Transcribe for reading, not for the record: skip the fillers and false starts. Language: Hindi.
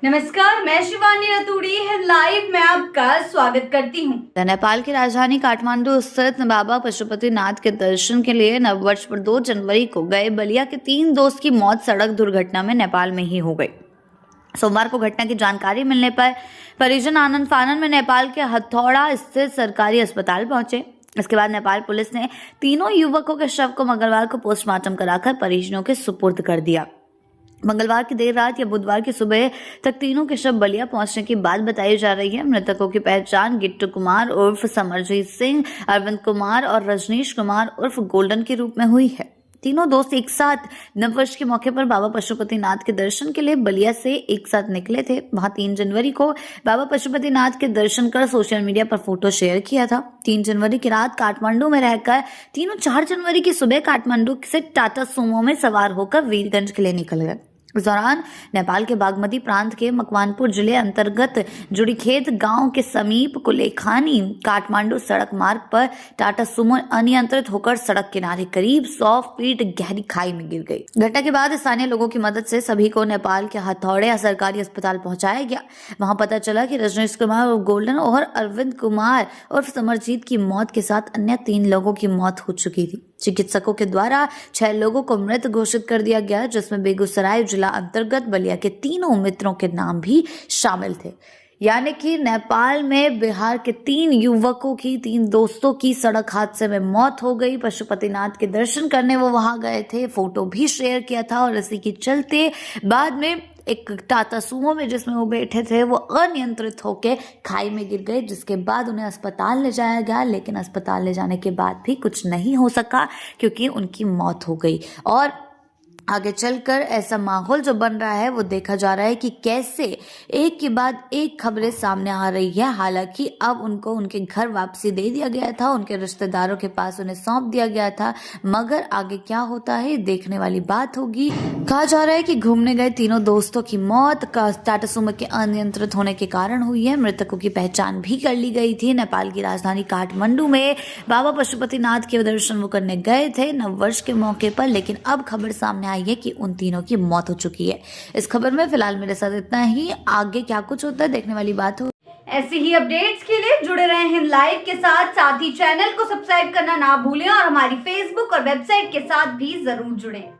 नमस्कार, मैं शिवानी रतूड़ी लाइव में आपका स्वागत करती हूँ। नेपाल की राजधानी काठमांडू स्थित बाबा पशुपतिनाथ के दर्शन के लिए नववर्ष पर 2 जनवरी को गए बलिया के 3 दोस्त की मौत सड़क दुर्घटना में नेपाल में ही हो गई। सोमवार को घटना की जानकारी मिलने पर परिजन आनंद फानन में नेपाल के हथौड़ा स्थित सरकारी अस्पताल पहुंचे। इसके बाद नेपाल पुलिस ने तीनों युवकों के शव को मंगलवार को पोस्टमार्टम कराकर परिजनों के सुपुर्द कर दिया। मंगलवार की देर रात या बुधवार की सुबह तक तीनों के शव बलिया पहुंचने की बात बताई जा रही है। मृतकों की पहचान गिट्टू कुमार उर्फ समरजीत सिंह, अरविंद कुमार और रजनीश कुमार उर्फ गोल्डन के रूप में हुई है। तीनों दोस्त एक साथ नववर्ष के मौके पर बाबा पशुपतिनाथ के दर्शन के लिए बलिया से एक साथ निकले थे। वहां 3 जनवरी को बाबा पशुपतिनाथ के दर्शन कर सोशल मीडिया पर फोटो शेयर किया था। 3 जनवरी की रात काठमांडू में रहकर तीनों 4 जनवरी की सुबह काठमांडू से टाटा सुमो में सवार होकर वीरगंज के लिए निकल गए। इस दौरान नेपाल के बागमती प्रांत के मकवानपुर जिले अंतर्गत जुड़ीखेत गांव के समीप कुलेखानी काठमांडू सड़क मार्ग पर टाटा सुमो अनियंत्रित होकर सड़क किनारे करीब 100 फीट गहरी खाई में गिर गई। घटना के बाद स्थानीय लोगों की मदद से सभी को नेपाल के हथौड़े सरकारी अस्पताल पहुंचाया गया। वहां पता चला कि रजनीश कुमार और गोल्डन और अरविंद कुमार उर्फ समरजीत की मौत के साथ अन्य 3 लोगों की मौत हो चुकी थी। चिकित्सकों के द्वारा 6 लोगों को मृत घोषित कर दिया गया, जिसमें बेगूसराय जिला अंतर्गत बलिया के तीनों मित्रों के नाम भी शामिल थे। यानी कि नेपाल में बिहार के 3 युवकों की 3 दोस्तों की सड़क हादसे में मौत हो गई। पशुपतिनाथ के दर्शन करने वो वहां गए थे, फोटो भी शेयर किया था और इसी के चलते बाद में एक टाटा सुमो में जिसमें वो बैठे थे वो अनियंत्रित होकर खाई में गिर गए, जिसके बाद उन्हें अस्पताल ले जाया गया। लेकिन अस्पताल ले जाने के बाद भी कुछ नहीं हो सका क्योंकि उनकी मौत हो गई। और आगे चलकर ऐसा माहौल जो बन रहा है वो देखा जा रहा है कि कैसे एक के बाद एक खबरें सामने आ रही है। हालांकि अब उनको उनके घर वापसी दे दिया गया था, उनके रिश्तेदारों के पास उन्हें सौंप दिया गया था, मगर आगे क्या होता है देखने वाली बात होगी। कहा जा रहा है कि घूमने गए तीनों दोस्तों की मौत टाटा सुमो के अनियंत्रित होने के कारण हुई है। मृतकों की पहचान भी कर ली गई थी। नेपाल की राजधानी काठमांडू में बाबा पशुपतिनाथ के दर्शन वो करने गए थे नववर्ष के मौके पर, लेकिन अब खबर सामने आई है कि उन तीनों की मौत हो चुकी है। इस खबर में फिलहाल मेरे साथ इतना ही। आगे क्या कुछ होता है देखने वाली बात हो। ऐसी ही अपडेट्स के लिए जुड़े रहे हैं लाइव के साथ ही चैनल को सब्सक्राइब करना ना भूलें और हमारी फेसबुक और वेबसाइट के साथ भी जरूर जुड़ें।